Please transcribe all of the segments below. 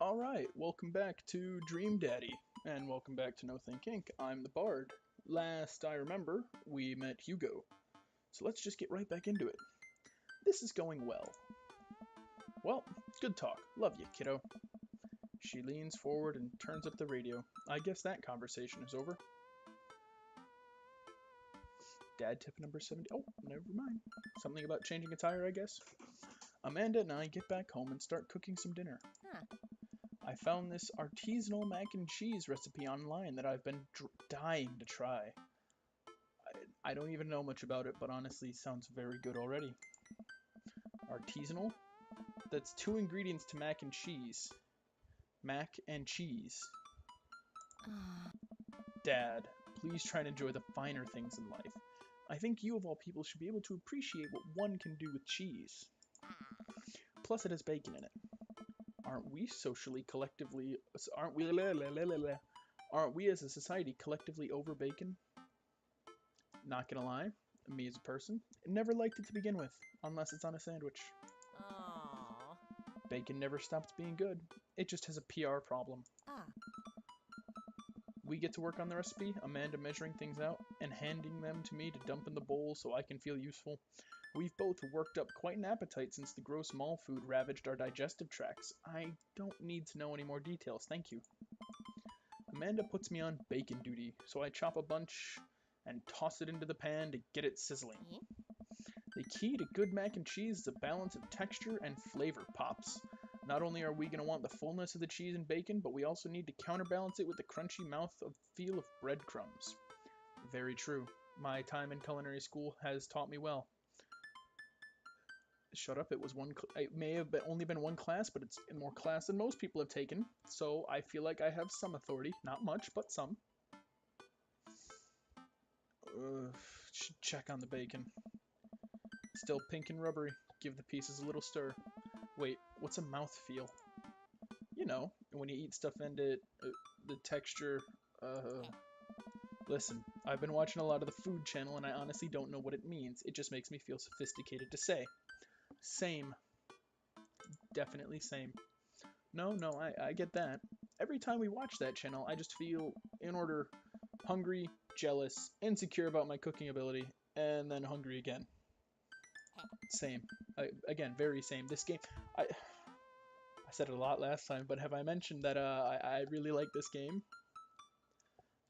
Alright, welcome back to Dream Daddy, and welcome back to No Think Inc. I'm the Bard. Last I remember, we met Hugo. So let's just get right back into it. This is going well. Well, good talk. Love you, kiddo. She leans forward and turns up the radio. I guess that conversation is over. Dad tip number 70. Oh, never mind. Something about changing a tire, I guess. Amanda and I get back home and start cooking some dinner. Huh. I found this artisanal mac and cheese recipe online that I've been dying to try. I don't even know much about it, but honestly, sounds very good already. Artisanal? That's two ingredients to mac and cheese. Mac and cheese. Dad, please try and enjoy the finer things in life. I think you of all people should be able to appreciate what one can do with cheese. Plus it has bacon in it. Aren't we as a society collectively over bacon? Not gonna lie, me as a person, never liked it to begin with, unless it's on a sandwich. Aww. Bacon never stops being good. It just has a PR problem. Ah. We get to work on the recipe, Amanda measuring things out and handing them to me to dump in the bowl so I can feel useful. We've both worked up quite an appetite since the gross mall food ravaged our digestive tracts. I don't need to know any more details, thank you. Amanda puts me on bacon duty, so I chop a bunch and toss it into the pan to get it sizzling. The key to good mac and cheese is a balance of texture and flavor pops. Not only are we going to want the fullness of the cheese and bacon, but we also need to counterbalance it with the crunchy feel of breadcrumbs. Very true. My time in culinary school has taught me well. Shut up, it may have only been one class, but it's more class than most people have taken, so I feel like I have some authority. Not much, but some. Should check on the bacon. Still pink and rubbery. Give the pieces a little stir. Wait, what's a mouthfeel? You know, when you eat stuff and the texture, Listen, I've been watching a lot of the Food Channel and I honestly don't know what it means. It just makes me feel sophisticated to say. Same. Definitely same. No, I get that. Every time we watch that channel, I just feel, in order, hungry, jealous, insecure about my cooking ability, and then hungry again. Same. Again, very same. This game, I said it a lot last time, but have I mentioned that I really like this game?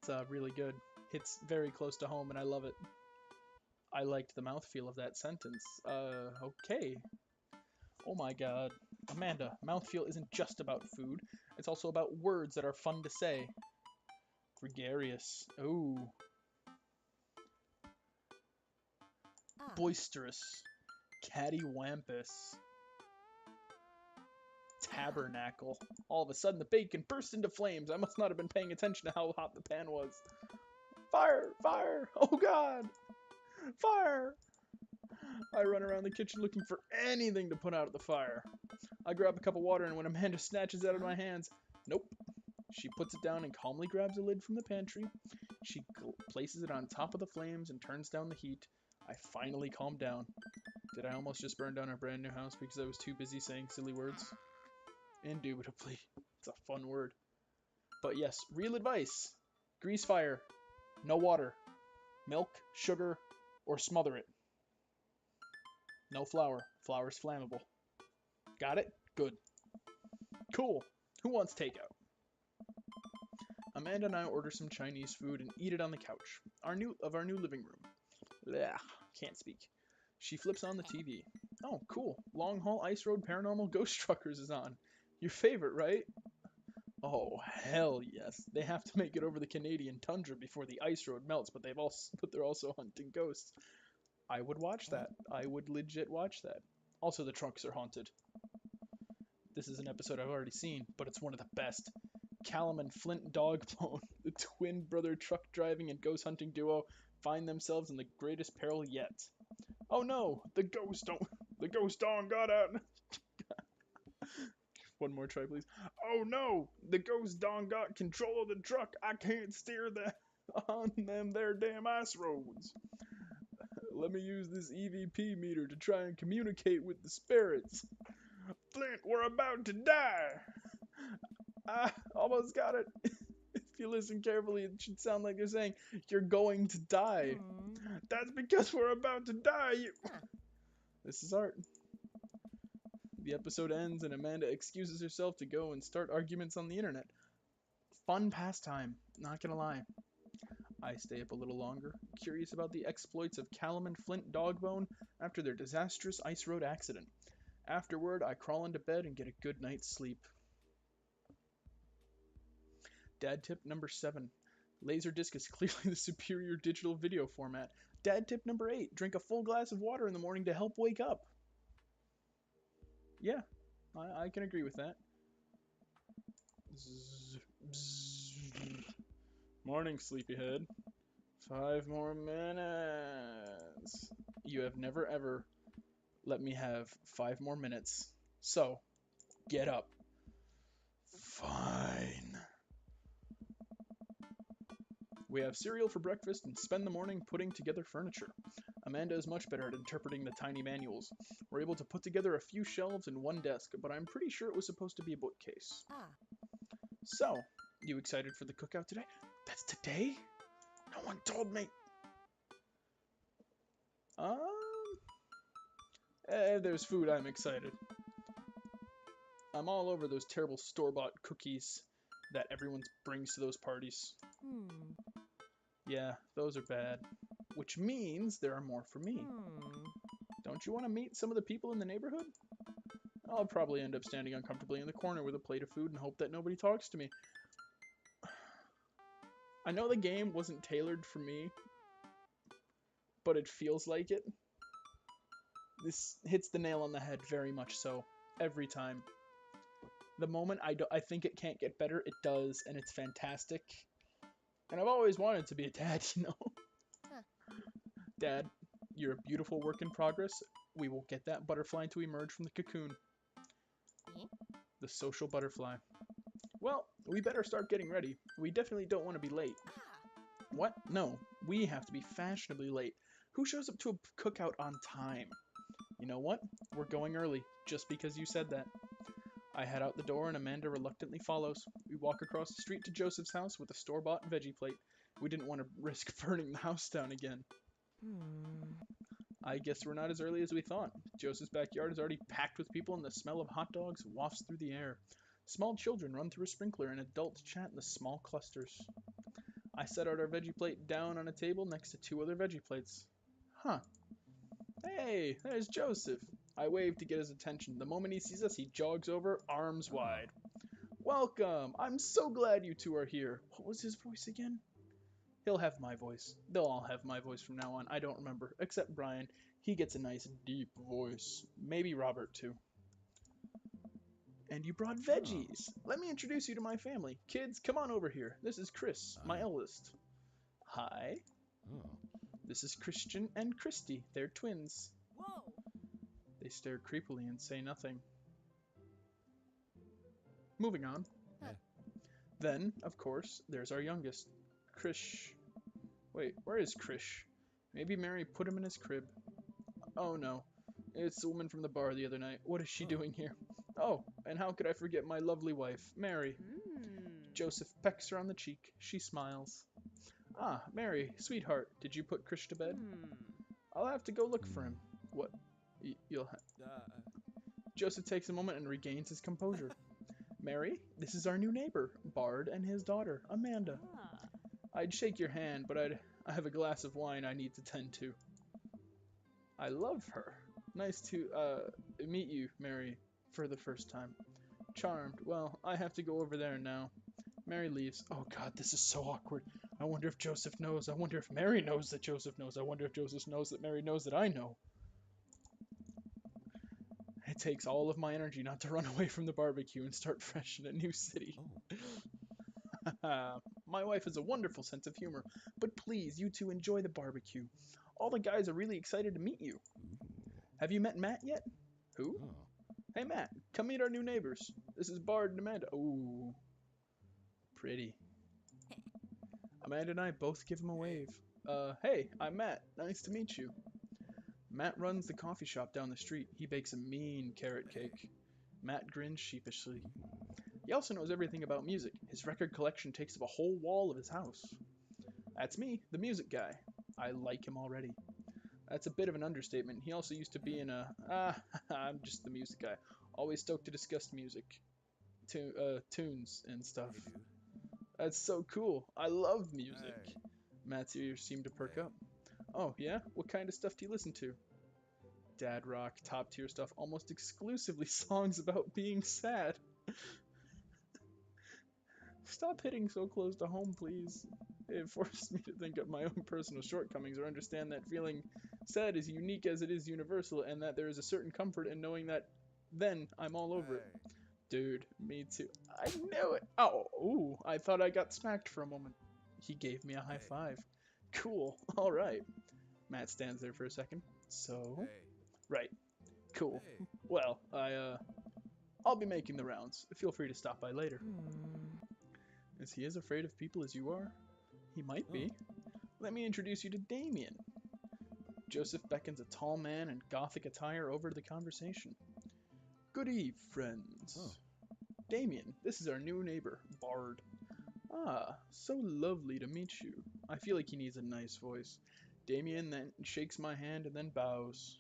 It's really good. It's very close to home, and I love it. I liked the mouthfeel of that sentence. Okay. Oh my god. Amanda, mouthfeel isn't just about food. It's also about words that are fun to say. Gregarious. Ooh. Ah. Boisterous. Cattywampus. Tabernacle. All of a sudden the bacon burst into flames. I must not have been paying attention to how hot the pan was. Fire! Fire! Oh god! Fire! I run around the kitchen looking for anything to put out the fire. I grab a cup of water and when Amanda snatches it out of my hands, nope. She puts it down and calmly grabs a lid from the pantry. She places it on top of the flames and turns down the heat. I finally calm down. Did I almost just burn down our brand new house because I was too busy saying silly words? Indubitably. It's a fun word. But yes, real advice. Grease fire. No water. Milk, sugar, or smother it. No flour. Flour's flammable. Got it? Good. Cool. Who wants takeout? Amanda and I order some Chinese food and eat it on the couch. Our new living room. Blech, can't speak. She flips on the TV. Oh, cool. Long Haul Ice Road Paranormal Ghost Truckers is on. Your favorite, right? Oh, hell yes. They have to make it over the Canadian tundra before the ice road melts, but they're also hunting ghosts. I would watch that. I would legit watch that. Also, the trucks are haunted. This is an episode I've already seen, but it's one of the best. Callum and Flint Dogbone, the twin brother truck driving and ghost hunting duo, find themselves in the greatest peril yet. Oh no, the ghost dog got out. One more try, please. Oh no, the ghost dog got control of the truck. I can't steer on them there damn ice roads. Let me use this EVP meter to try and communicate with the spirits. Flint, we're about to die. Ah, almost got it. If you listen carefully, it should sound like they're saying, "You're going to die." Hmm. That's because we're about to die. Huh. This is art. The episode ends and Amanda excuses herself to go and start arguments on the internet. Fun pastime, not gonna lie. I stay up a little longer, curious about the exploits of Callum and Flint Dogbone after their disastrous ice road accident. Afterward, I crawl into bed and get a good night's sleep. Dad tip number 7. Laserdisc is clearly the superior digital video format. Dad tip number 8. Drink a full glass of water in the morning to help wake up. Yeah, I can agree with that. Zzz, bzz. Morning, sleepyhead. 5 more minutes. You have never ever let me have 5 more minutes. So, get up. Fine. We have cereal for breakfast and spend the morning putting together furniture. Amanda is much better at interpreting the tiny manuals. We're able to put together a few shelves and one desk, but I'm pretty sure it was supposed to be a bookcase. Ah. So, you excited for the cookout today? That's today? No one told me. Um, there's food, I'm excited. I'm all over those terrible store-bought cookies that everyone brings to those parties. Hmm. Yeah, those are bad. Which means there are more for me. Hmm. Don't you want to meet some of the people in the neighborhood? I'll probably end up standing uncomfortably in the corner with a plate of food and hope that nobody talks to me. I know the game wasn't tailored for me, but it feels like it. This hits the nail on the head very much so, every time. The moment I think it can't get better, it does, and it's fantastic. And I've always wanted to be a dad, you know? Huh. Dad, you're a beautiful work in progress. We will get that butterfly to emerge from the cocoon. Eh? The social butterfly. Well, we better start getting ready. We definitely don't want to be late. Ah. What? No, we have to be fashionably late. Who shows up to a cookout on time? You know what? We're going early, just because you said that. I head out the door and Amanda reluctantly follows. We walk across the street to Joseph's house with a store-bought veggie plate. We didn't want to risk burning the house down again. Hmm. I guess we're not as early as we thought. Joseph's backyard is already packed with people and the smell of hot dogs wafts through the air. Small children run through a sprinkler and adults chat in the small clusters. I set out our veggie plate down on a table next to 2 other veggie plates. Huh. Hey, there's Joseph. I wave to get his attention. The moment he sees us, he jogs over, arms wide. Welcome! I'm so glad you two are here. What was his voice again? He'll have my voice. They'll all have my voice from now on. I don't remember. Except Brian. He gets a nice, deep voice. Maybe Robert, too. And you brought veggies. Let me introduce you to my family. Kids, come on over here. This is Chris, my eldest. Hi. This is Christian and Christy. They're twins. Whoa. They stare creepily and say nothing. Moving on. Huh. Then, of course, there's our youngest, Krish. Wait, where is Krish? Maybe Mary put him in his crib. Oh no, it's the woman from the bar the other night. What is she doing here? Oh, and how could I forget my lovely wife, Mary? Hmm. Joseph pecks her on the cheek. She smiles. Ah, Mary, sweetheart, did you put Krish to bed? Hmm. I'll have to go look for him. What? You'll Joseph takes a moment and regains his composure. Mary, this is our new neighbor, Bard, and his daughter, Amanda. Ah. I'd shake your hand, but I have a glass of wine I need to tend to. I love her. Nice to, meet you, Mary, for the first time. Charmed. Well, I have to go over there now. Mary leaves. Oh god, this is so awkward. I wonder if Joseph knows. I wonder if Mary knows that Joseph knows. I wonder if Joseph knows that Mary knows that I know. It takes all of my energy not to run away from the barbecue and start fresh in a new city. My wife has a wonderful sense of humor, but please, you two enjoy the barbecue. All the guys are really excited to meet you. Have you met Matt yet? Who? Hey Matt, come meet our new neighbors. This is Bard and Amanda. Ooh, pretty. Amanda and I both give him a wave. Hey, I'm Matt. Nice to meet you. Matt runs the coffee shop down the street. He bakes a mean carrot cake. Matt grins sheepishly. He also knows everything about music. His record collection takes up a whole wall of his house. That's me, the music guy. I like him already. That's a bit of an understatement. He also used to be in a... I'm just the music guy. Always stoked to discuss music. Tunes and stuff. Hey, dude. That's so cool. I love music. Hey. Matt's ears seem to perk Hey. up. Oh, yeah? What kind of stuff do you listen to? Dad rock, top tier stuff, almost exclusively songs about being sad. Stop hitting so close to home, please. It forced me to think of my own personal shortcomings or understand that feeling sad is unique as it is universal and that there is a certain comfort in knowing that then I'm all over it. Hey. Dude, me too. I knew it. Oh, ooh, I thought I got smacked for a moment. He gave me a high Hey. five. Cool. All right. Matt stands there for a second. So, Hey. right. Cool. Hey. Well, I'll be making the rounds. Feel free to stop by later. Is he as afraid of people as you are? He might be. Let me introduce you to Damien. Joseph beckons a tall man in gothic attire over to the conversation. Good eve, friends. Oh. Damien, this is our new neighbor, Bard. Ah, so lovely to meet you. I feel like he needs a nice voice. Damien then shakes my hand and then bows.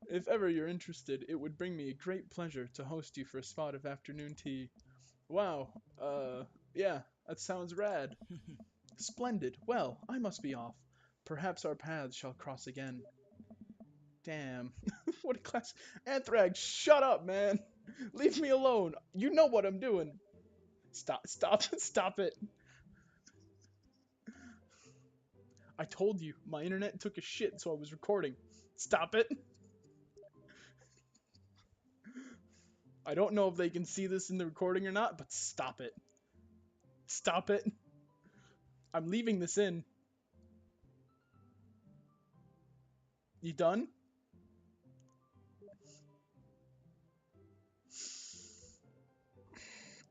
If ever you're interested, it would bring me a great pleasure to host you for a spot of afternoon tea. Wow, yeah, that sounds rad. Splendid. Well, I must be off. Perhaps our paths shall cross again. Damn. What a class. Anthrax, shut up, man. Leave me alone. You know what I'm doing. Stop it. I told you, my internet took a shit, so I was recording. Stop it. I don't know if they can see this in the recording or not, but stop it. Stop it. I'm leaving this in. You done?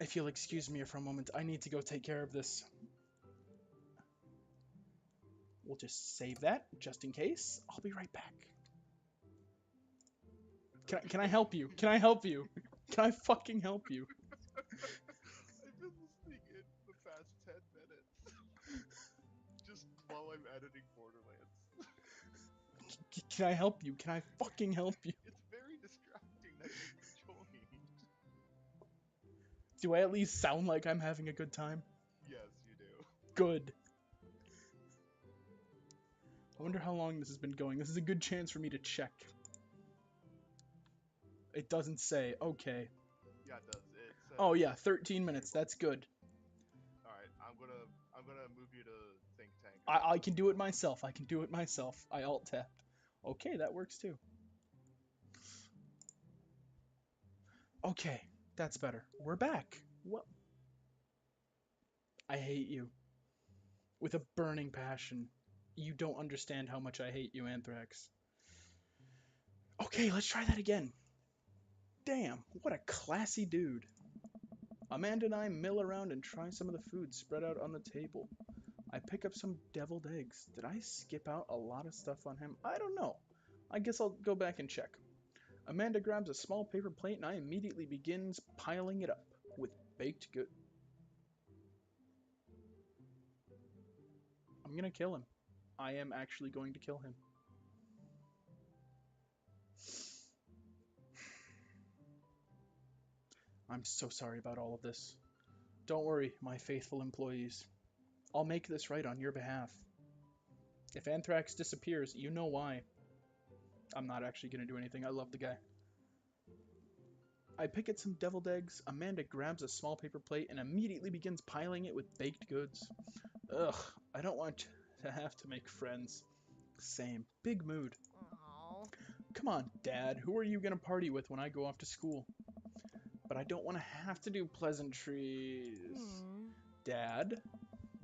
If you'll excuse me for a moment, I need to go take care of this. We'll just save that, just in case. I'll be right back. Can I help you? Can I help you? Can I fucking help you? I've been listening in the past 10 minutes. Just while I'm editing Borderlands. Can I help you? Can I fucking help you? It's very distracting that you joined. Do I at least sound like I'm having a good time? Yes, you do. Good. I wonder how long this has been going. This is a good chance for me to check. It doesn't say. Okay. Yeah, it does. It says, Oh yeah, 13 minutes. That's good. Alright, I'm gonna move you to think tank. I can do it myself. I can do it myself. I alt tapped. Okay, that works too. Okay, that's better. We're back. What? I hate you. With a burning passion. You don't understand how much I hate you, Anthrax. Okay, let's try that again. Damn, what a classy dude. Amanda and I mill around and try some of the food spread out on the table. I pick up some deviled eggs. Did I skip out a lot of stuff on him? I don't know. I guess I'll go back and check. Amanda grabs a small paper plate and I immediately begins piling it up with baked good. I'm gonna kill him. I am actually going to kill him. I'm so sorry about all of this. Don't worry, my faithful employees. I'll make this right on your behalf. If Anthrax disappears, you know why. I'm not actually going to do anything. I love the guy. I pick at some deviled eggs. Amanda grabs a small paper plate and immediately begins piling it with baked goods. Ugh, I don't want to have to make friends. Same. Big mood. Aww. Come on, Dad. Who are you going to party with when I go off to school? But I don't want to have to do pleasantries. Dad?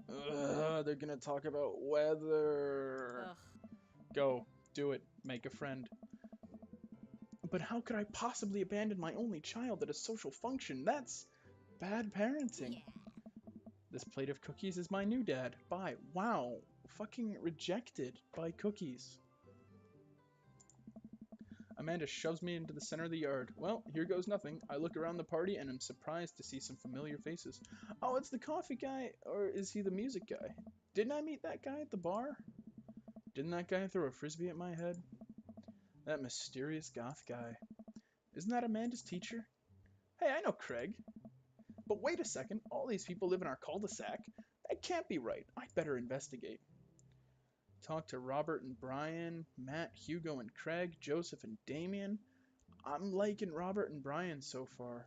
Ugh, they're gonna talk about weather. Ugh. Go, do it, make a friend. But how could I possibly abandon my only child at a social function? That's bad parenting. Yeah. This plate of cookies is my new dad. Bye. Wow, fucking rejected by cookies. Amanda shoves me into the center of the yard. Well, here goes nothing. I look around the party and am surprised to see some familiar faces. Oh, it's the coffee guy, or is he the music guy? Didn't I meet that guy at the bar? Didn't that guy throw a frisbee at my head? That mysterious goth guy. Isn't that Amanda's teacher? Hey, I know Craig. But wait a second, all these people live in our cul-de-sac. That can't be right. I'd better investigate. Talk to Robert and Brian, Matt, Hugo and Craig, Joseph and Damien. I'm liking Robert and Brian so far.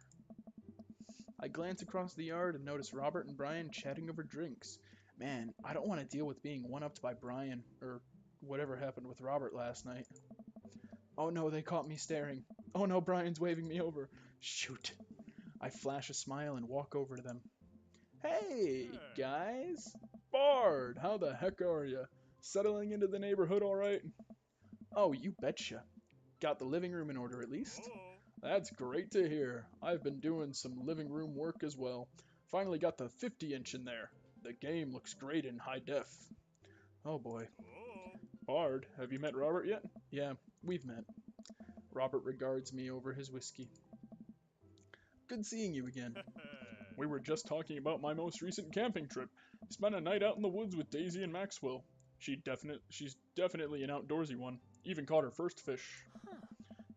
I glance across the yard and notice Robert and Brian chatting over drinks. Man, I don't want to deal with being one-upped by Brian, or whatever happened with Robert last night. Oh no, they caught me staring. Oh no, Brian's waving me over. Shoot. I flash a smile and walk over to them. Hey, guys. Bard, how the heck are ya? Settling into the neighborhood all right? Oh, you betcha. Got the living room in order at least? That's great to hear. I've been doing some living room work as well. Finally got the 50-inch in there. The game looks great in high def. Oh boy. Bard, have you met Robert yet? Yeah, we've met. Robert regards me over his whiskey. Good seeing you again. We were just talking about my most recent camping trip. Spent a night out in the woods with Daisy and Maxwell. She's definitely an outdoorsy one. Even caught her first fish.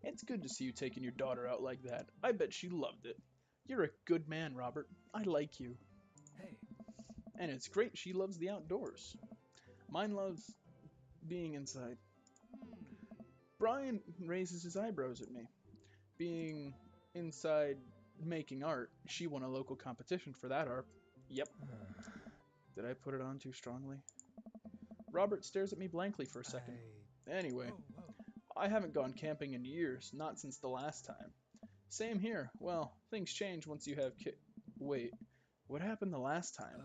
It's good to see you taking your daughter out like that. I bet she loved it. You're a good man, Robert. I like you. Hey. And it's great she loves the outdoors. Mine loves being inside. Brian raises his eyebrows at me. Being inside making art. She won a local competition for that art. Yep. Did I put it on too strongly? Robert stares at me blankly for a second. Anyway, I haven't gone camping in years, not since the last time. Same here. Well, things change once you have Wait, what happened the last time?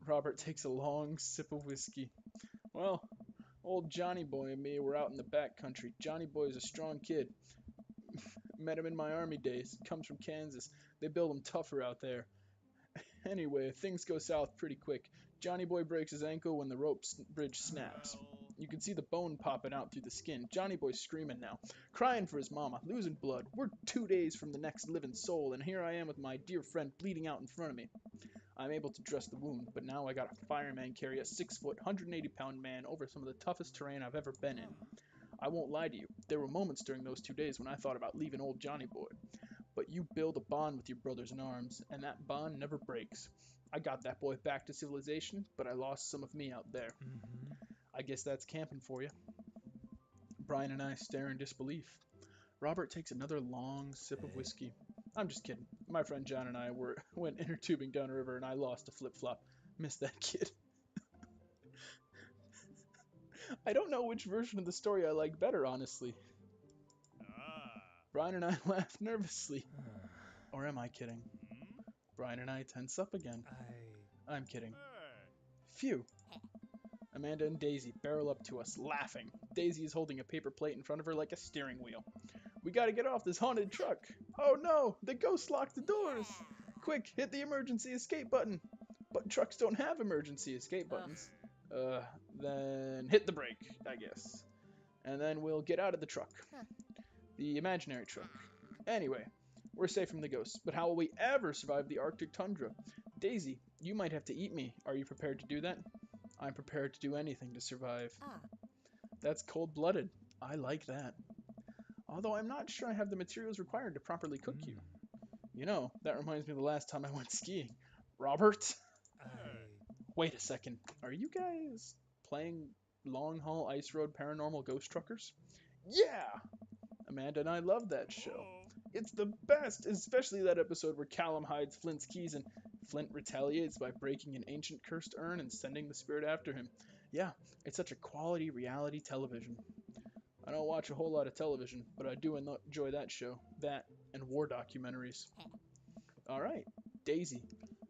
Robert takes a long sip of whiskey. Well, old Johnny Boy and me were out in the back country. Johnny Boy's a strong kid. Met him in my army days. Comes from Kansas. They build him tougher out there. Anyway, things go south pretty quick. Johnny Boy breaks his ankle when the rope bridge snaps. You can see the bone popping out through the skin. Johnny Boy's screaming now, crying for his mama, losing blood. We're 2 days from the next living soul, and here I am with my dear friend bleeding out in front of me. I'm able to dress the wound, but now I got a fireman carry a 6-foot, 180-pound man over some of the toughest terrain I've ever been in. I won't lie to you, there were moments during those 2 days when I thought about leaving old Johnny Boy. But you build a bond with your brothers in arms, and that bond never breaks. I got that boy back to civilization, but I lost some of me out there. I guess that's camping for you. Brian and I stare in disbelief. Robert takes another long sip of whiskey. I'm just kidding. My friend John and I went inner tubing down a river and I lost a flip-flop. Missed that kid. I don't know which version of the story I like better, honestly. Brian and I laugh nervously. Or am I kidding? Brian and I tense up again. I'm kidding. Phew. Amanda and Daisy barrel up to us, laughing. Daisy is holding a paper plate in front of her like a steering wheel. We gotta get off this haunted truck. Oh no, the ghost locked the doors. Quick, hit the emergency escape button. But trucks don't have emergency escape buttons. Then hit the brake, I guess. And then we'll get out of the truck. The imaginary truck. Anyway, we're safe from the ghosts, but how will we ever survive the Arctic tundra? Daisy, you might have to eat me. Are you prepared to do that? I'm prepared to do anything to survive. That's cold-blooded. I like that. Although I'm not sure I have the materials required to properly cook you. You know, that reminds me of the last time I went skiing. Robert? Wait a second. Are you guys playing Long Haul Ice Road Paranormal Ghost Truckers? Yeah! Amanda and I love that show. It's the best, especially that episode where Callum hides Flint's keys and Flint retaliates by breaking an ancient cursed urn and sending the spirit after him. Yeah, it's such a quality reality television. I don't watch a whole lot of television, but I do enjoy that show. That and war documentaries. Alright, Daisy.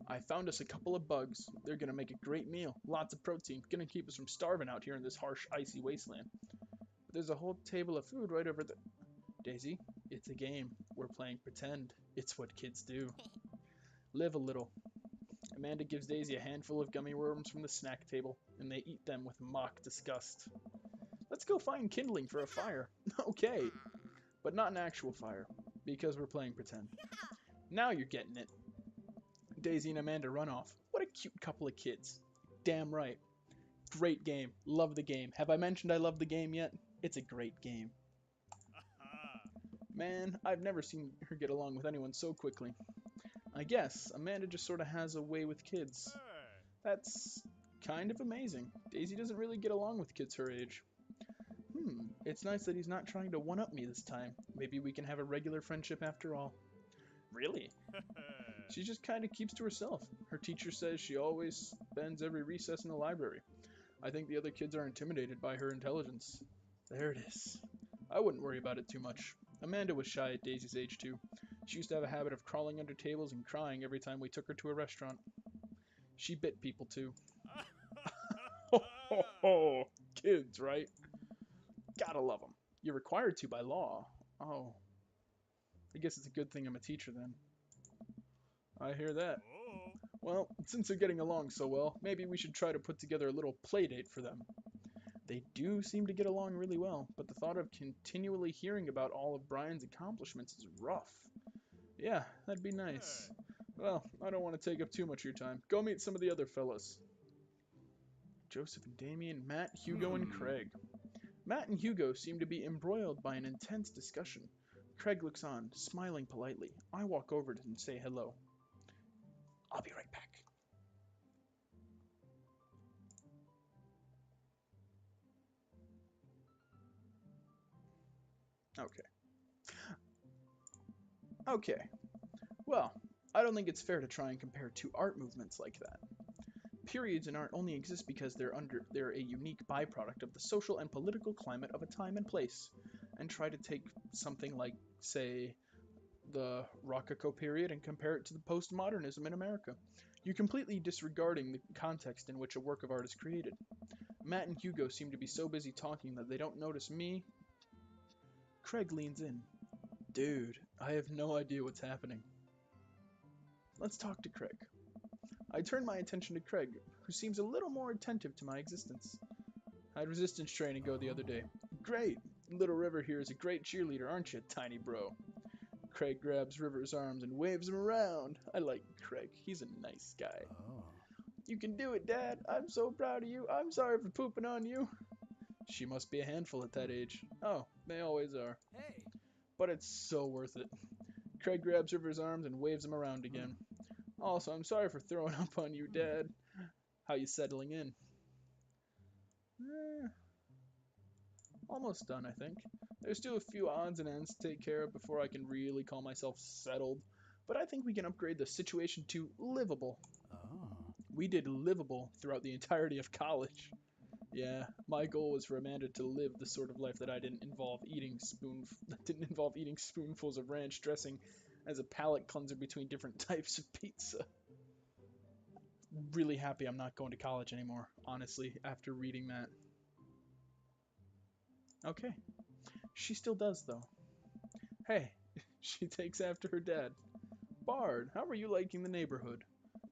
I found us a couple of bugs. They're gonna make a great meal. Lots of protein. Gonna keep us from starving out here in this harsh, icy wasteland. But there's a whole table of food right over there. Daisy, it's a game. We're playing pretend. It's what kids do. Live a little. Amanda gives Daisy a handful of gummy worms from the snack table, and they eat them with mock disgust. Let's go find kindling for a fire. Okay. but not an actual fire, because we're playing pretend. Now you're getting it. Daisy and Amanda run off. What a cute couple of kids. Damn right. Great game. Love the game. Have I mentioned I love the game yet? It's a great game. Man, I've never seen her get along with anyone so quickly. I guess Amanda just sort of has a way with kids. That's kind of amazing. Daisy doesn't really get along with kids her age. It's nice that he's not trying to one-up me this time. Maybe we can have a regular friendship after all. Really? She just kind of keeps to herself. Her teacher says she always spends every recess in the library. I think the other kids are intimidated by her intelligence. There it is. I wouldn't worry about it too much. Amanda was shy at Daisy's age too. She used to have a habit of crawling under tables and crying every time we took her to a restaurant. She bit people too. Ho ho ho! Kids, right? Gotta love them. You're required to by law. Oh. I guess it's a good thing I'm a teacher then. I hear that. Well, since they're getting along so well, maybe we should try to put together a little play date for them. They do seem to get along really well, but the thought of continually hearing about all of Brian's accomplishments is rough. Yeah, that'd be nice. Well, I don't want to take up too much of your time. Go meet some of the other fellas. Joseph and Damien, Matt, Hugo, and Craig. Matt and Hugo seem to be embroiled by an intense discussion. Craig looks on, smiling politely. I walk over and say hello. I'll be right back. Okay. Well, I don't think it's fair to try and compare two art movements like that. Periods in art only exist because they're a unique byproduct of the social and political climate of a time and place. And try to take something like, say, the Rococo period and compare it to the postmodernism in America. You're completely disregarding the context in which a work of art is created. Matt and Hugo seem to be so busy talking that they don't notice me. Craig leans in. Dude, I have no idea what's happening. Let's talk to Craig. I turn my attention to Craig, who seems a little more attentive to my existence. How'd resistance training go the other day? Great! Little River here is a great cheerleader, aren't you, tiny bro? Craig grabs River's arms and waves him around. I like Craig. He's a nice guy. You can do it, Dad. I'm so proud of you. I'm sorry for pooping on you. She must be a handful at that age. Oh, they always are. Hey! But it's so worth it. Craig grabs River's arms and waves him around again. Also, I'm sorry for throwing up on you, Dad. How you settling in? Almost done, I think. There's still a few odds and ends to take care of before I can really call myself settled. But I think we can upgrade the situation to livable. We did livable throughout the entirety of college. Yeah, my goal was for Amanda to live the sort of life that didn't involve eating spoonfuls of ranch dressing as a palate cleanser between different types of pizza. Really happy I'm not going to college anymore, honestly, after reading that. Okay. She still does, though. Hey, she takes after her dad. Bard, how are you liking the neighborhood?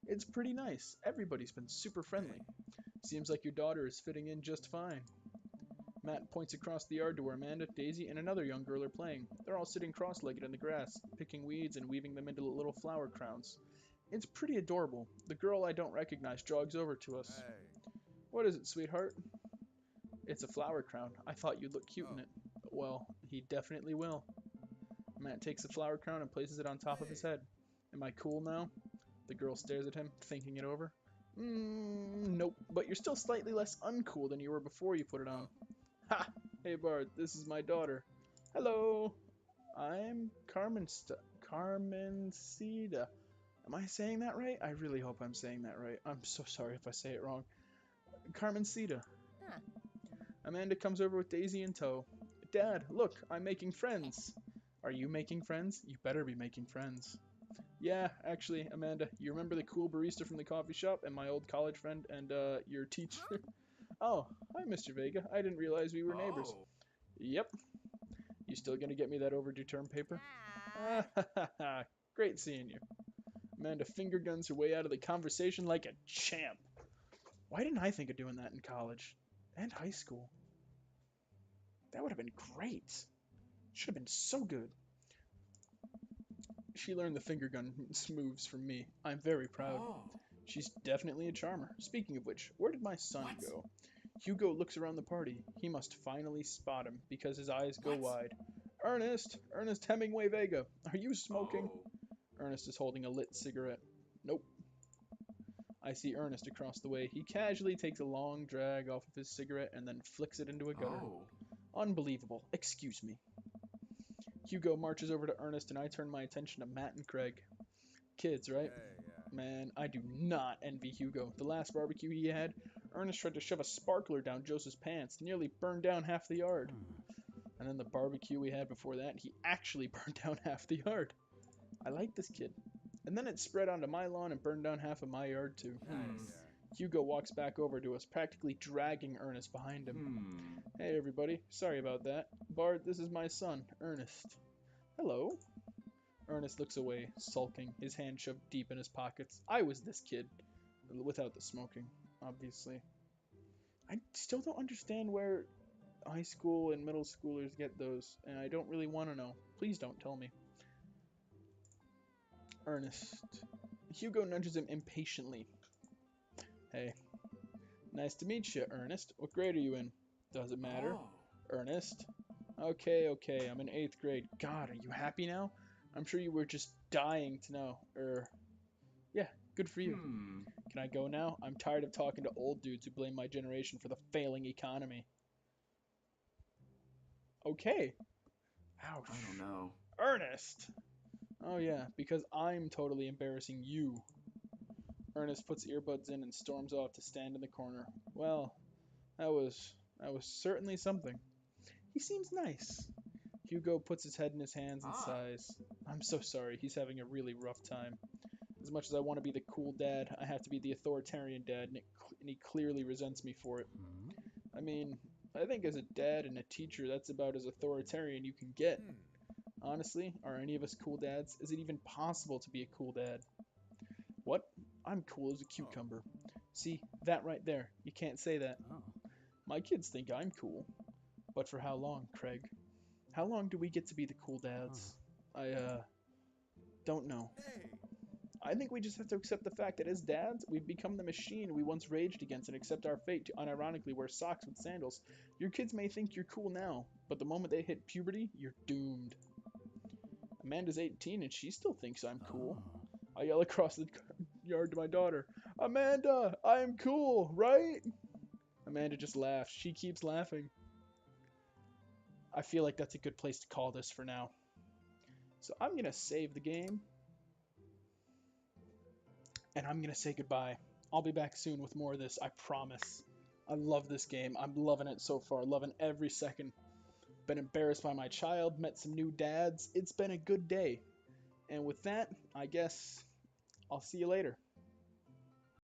It's pretty nice. Everybody's been super friendly. Seems like your daughter is fitting in just fine. Matt points across the yard to where Amanda, Daisy, and another young girl are playing. They're all sitting cross-legged in the grass, picking weeds and weaving them into little flower crowns. It's pretty adorable. The girl I don't recognize jogs over to us. Hey! What is it, sweetheart? It's a flower crown. I thought you'd look cute in it. Well, he definitely will. Matt takes the flower crown and places it on top of his head. Am I cool now? The girl stares at him, thinking it over. Nope, but you're still slightly less uncool than you were before you put it on. Ha! Hey Bart, this is my daughter. Hello! I'm Carmencita. Am I saying that right? I really hope I'm saying that right. I'm so sorry if I say it wrong. Carmencita. Huh. Amanda comes over with Daisy in tow. Dad, look, I'm making friends. Are you making friends? You better be making friends. Yeah, actually, Amanda, you remember the cool barista from the coffee shop and my old college friend and, your teacher? Oh, hi, Mr. Vega. I didn't realize we were neighbors. Yep. You still gonna get me that overdue term paper? Dad. Great seeing you. Amanda finger guns her way out of the conversation like a champ. Why didn't I think of doing that in college? And high school? That would have been great. Should have been so good. She learned the finger gun moves from me. I'm very proud. Oh. She's definitely a charmer. Speaking of which, where did my son What? go? Hugo looks around the party. He must finally spot him because his eyes go What? wide. Ernest! Ernest Hemingway Vega! Are you smoking? Oh. Ernest is holding a lit cigarette. Nope. I see Ernest across the way. He casually takes a long drag off of his cigarette and then flicks it into a gutter. Oh. Unbelievable. Excuse me. Hugo marches over to Ernest and I turn my attention to Matt and Craig. Kids, right? Man, I do not envy Hugo. The last barbecue he had, Ernest tried to shove a sparkler down Joseph's pants, nearly burned down half the yard. And then the barbecue we had before that, he actually burned down half the yard. I like this kid. And then it spread onto my lawn and burned down half of my yard too. Hugo walks back over to us, practically dragging Ernest behind him. Hey everybody, sorry about that. Bart, this is my son, Ernest. Hello. Ernest looks away, sulking, his hand shoved deep in his pockets. I was this kid. Without the smoking, obviously. I still don't understand where high school and middle schoolers get those, and I don't really want to know. Please don't tell me. Ernest. Hugo nudges him impatiently. Hey. Nice to meet you, Ernest. What grade are you in? Does it matter? Oh. Ernest. Okay, I'm in 8th grade. God, are you happy now? I'm sure you were just dying to know. Yeah, good for you. Can I go now? I'm tired of talking to old dudes who blame my generation for the failing economy. Okay. Ouch. I don't know. Ernest! Oh yeah, because I'm totally embarrassing you. Ernest puts earbuds in and storms off to stand in the corner. Well, that was certainly something. He seems nice. Hugo puts his head in his hands and sighs. I'm so sorry, he's having a really rough time. As much as I want to be the cool dad, I have to be the authoritarian dad, and he clearly resents me for it. I mean, I think as a dad and a teacher, that's about as authoritarian you can get. Honestly, are any of us cool dads? Is it even possible to be a cool dad? What? I'm cool as a cucumber. See, that right there. You can't say that. My kids think I'm cool. But for how long, Craig? How long do we get to be the cool dads? I don't know. I think we just have to accept the fact that as dads, we've become the machine we once raged against and accept our fate to unironically wear socks with sandals. Your kids may think you're cool now, but the moment they hit puberty, you're doomed. Amanda's 18 and she still thinks I'm cool. I yell across the yard to my daughter, Amanda, I'm cool, right? Amanda just laughs. She keeps laughing. I feel like that's a good place to call this for now. So I'm going to save the game. And I'm going to say goodbye. I'll be back soon with more of this, I promise. I love this game. I'm loving it so far. Loving every second. Been embarrassed by my child. Met some new dads. It's been a good day. And with that, I guess I'll see you later.